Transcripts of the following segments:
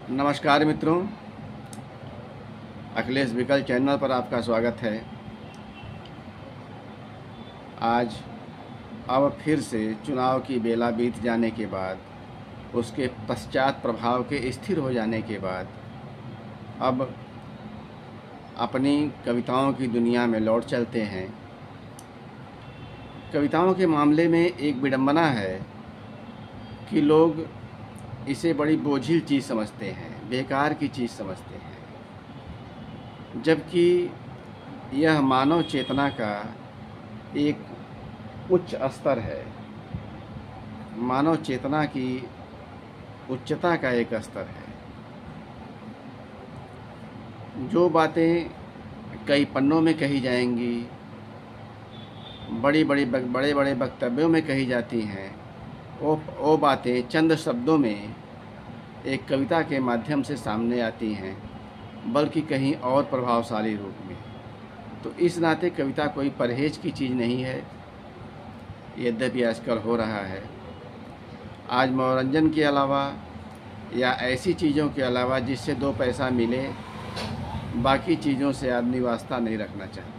नमस्कार मित्रों, अखिलेश विकल चैनल पर आपका स्वागत है। आज अब फिर से चुनाव की बेला बीत जाने के बाद, उसके पश्चात प्रभाव के स्थिर हो जाने के बाद अब अपनी कविताओं की दुनिया में लौट चलते हैं। कविताओं के मामले में एक विडंबना है कि लोग इसे बड़ी बोझिल चीज़ समझते हैं, बेकार की चीज़ समझते हैं, जबकि यह मानव चेतना का एक उच्च स्तर है। मानव चेतना की उच्चता का एक स्तर है। जो बातें कई पन्नों में कही जाएंगी, बड़े बड़े वक्तव्यों में कही जाती हैं, वो बातें चंद शब्दों में एक कविता के माध्यम से सामने आती हैं, बल्कि कहीं और प्रभावशाली रूप में। तो इस नाते कविता कोई परहेज की चीज़ नहीं है, यद्यपि आजकल हो रहा है। आज मनोरंजन के अलावा या ऐसी चीज़ों के अलावा जिससे दो पैसा मिले, बाकी चीज़ों से आदमी वास्ता नहीं रखना चाहता,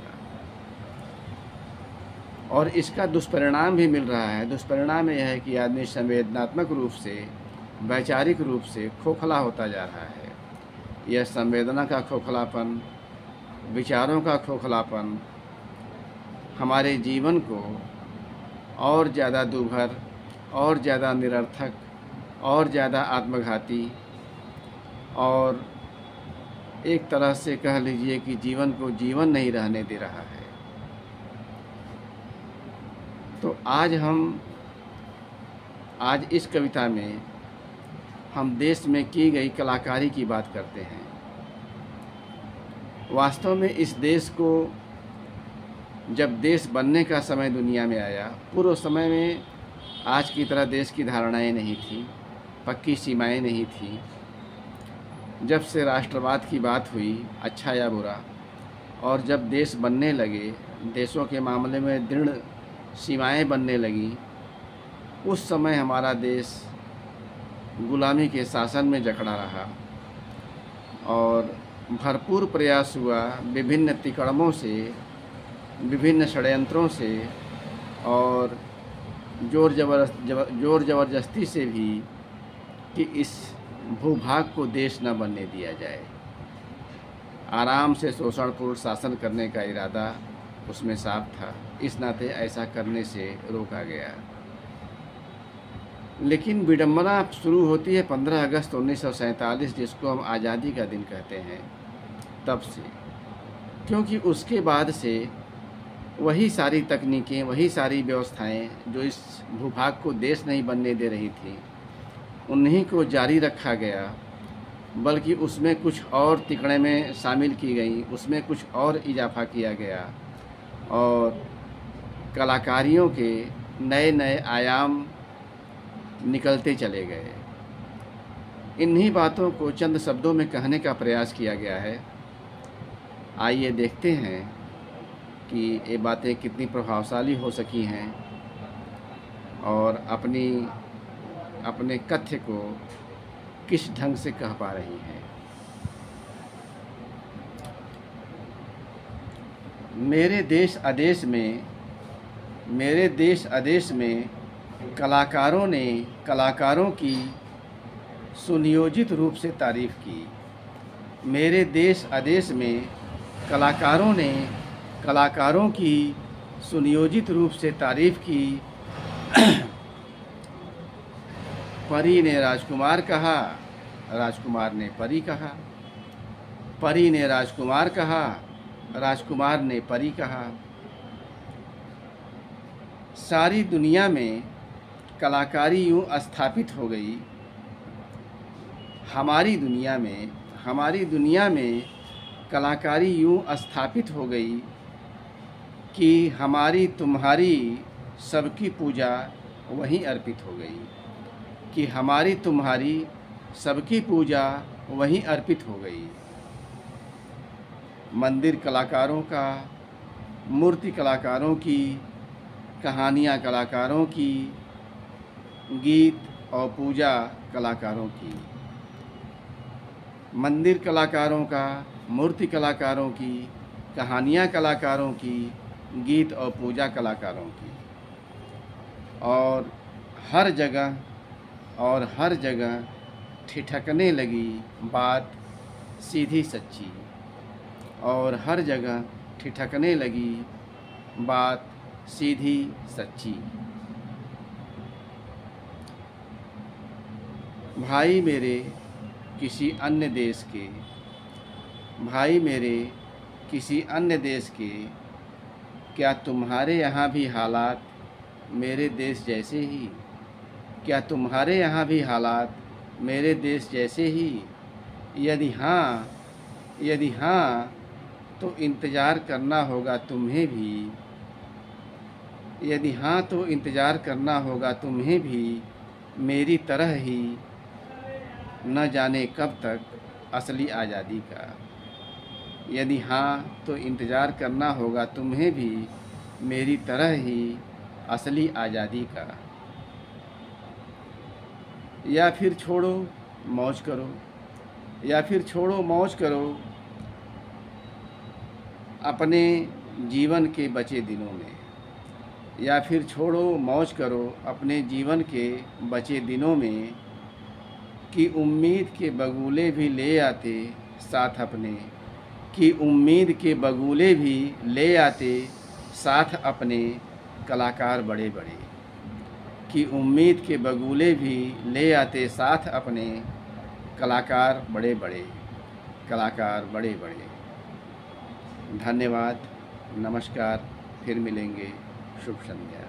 और इसका दुष्परिणाम भी मिल रहा है। दुष्परिणाम यह है कि आदमी संवेदनात्मक रूप से, वैचारिक रूप से खोखला होता जा रहा है। यह संवेदना का खोखलापन, विचारों का खोखलापन हमारे जीवन को और ज़्यादा दुर्भर, और ज़्यादा निरर्थक, और ज़्यादा आत्मघाती, और एक तरह से कह लीजिए कि जीवन को जीवन नहीं रहने दे रहा है। तो आज इस कविता में हम देश में की गई कलाकारी की बात करते हैं। वास्तव में इस देश को, जब देश बनने का समय दुनिया में आया, पूर्व समय में आज की तरह देश की धारणाएं नहीं थी, पक्की सीमाएं नहीं थी। जब से राष्ट्रवाद की बात हुई, अच्छा या बुरा, और जब देश बनने लगे, देशों के मामले में दृढ़ सीमाएं बनने लगी, उस समय हमारा देश गुलामी के शासन में जकड़ा रहा और भरपूर प्रयास हुआ विभिन्न तिकड़मों से, विभिन्न षड्यंत्रों से और जोर ज़बरदस्ती से भी कि इस भूभाग को देश न बनने दिया जाए। आराम से शोषणपूर्ण शासन करने का इरादा उसमें साफ था, इस नाते ऐसा करने से रोका गया। लेकिन विडंबना शुरू होती है 15 अगस्त 1947, जिसको हम आज़ादी का दिन कहते हैं, तब से। क्योंकि उसके बाद से वही सारी तकनीकें, वही सारी व्यवस्थाएं जो इस भूभाग को देश नहीं बनने दे रही थी, उन्हीं को जारी रखा गया, बल्कि उसमें कुछ और तिकड़े में शामिल की गई, उसमें कुछ और इजाफा किया गया और कलाकारियों के नए नए आयाम निकलते चले गए। इन्हीं बातों को चंद शब्दों में कहने का प्रयास किया गया है। आइए देखते हैं कि ये बातें कितनी प्रभावशाली हो सकी हैं और अपने कथ्य को किस ढंग से कह पा रही हैं। मेरे देश आदेश में कलाकारों की सुनियोजित रूप से तारीफ़ की। मेरे देश आदेश में कलाकारों की सुनियोजित रूप से तारीफ़ की। परी ने राजकुमार कहा, राजकुमार ने परी कहा, परी ने राजकुमार कहा, राजकुमार ने परी कहा। सारी दुनिया में कलाकारी यूँ स्थापित हो गई, हमारी दुनिया में कलाकारी यूँ स्थापित हो गई कि हमारी तुम्हारी सबकी पूजा वहीं अर्पित हो गई, कि हमारी तुम्हारी सबकी पूजा वहीं अर्पित हो गई। मंदिर कलाकारों का, मूर्ति कलाकारों की, कहानियाँ कलाकारों की, गीत और पूजा कलाकारों की। मंदिर कलाकारों का, मूर्ति कलाकारों की, कहानियाँ कलाकारों की, गीत और पूजा कलाकारों की। और हर जगह ठिठकने लगी बात सीधी सच्ची। और हर जगह ठिठकने लगी बात सीधी सच्ची। भाई मेरे किसी अन्य देश के, भाई मेरे किसी अन्य देश के, क्या तुम्हारे यहाँ भी हालात मेरे देश जैसे ही? क्या तुम्हारे यहाँ भी हालात मेरे देश जैसे ही? यदि हाँ तो इंतज़ार करना होगा तुम्हें भी। यदि हाँ तो इंतज़ार करना होगा तुम्हें भी, मेरी तरह ही, न जाने कब तक असली आज़ादी का। यदि हाँ तो इंतज़ार करना होगा तुम्हें भी, मेरी तरह ही, असली आज़ादी का। या फिर छोड़ो मौज करो, या फिर छोड़ो मौज करो अपने जीवन के बचे दिनों में। या फिर छोड़ो मौज करो अपने जीवन के बचे दिनों में, कि उम्मीद के बगुले भी ले आते साथ अपने, कि उम्मीद के बगुले भी ले आते साथ अपने कलाकार बड़े बड़े। कि उम्मीद के बगुले भी ले आते साथ अपने कलाकार बड़े बड़े, कलाकार बड़े बड़े। धन्यवाद, नमस्कार, फिर मिलेंगे, शुभ संध्या।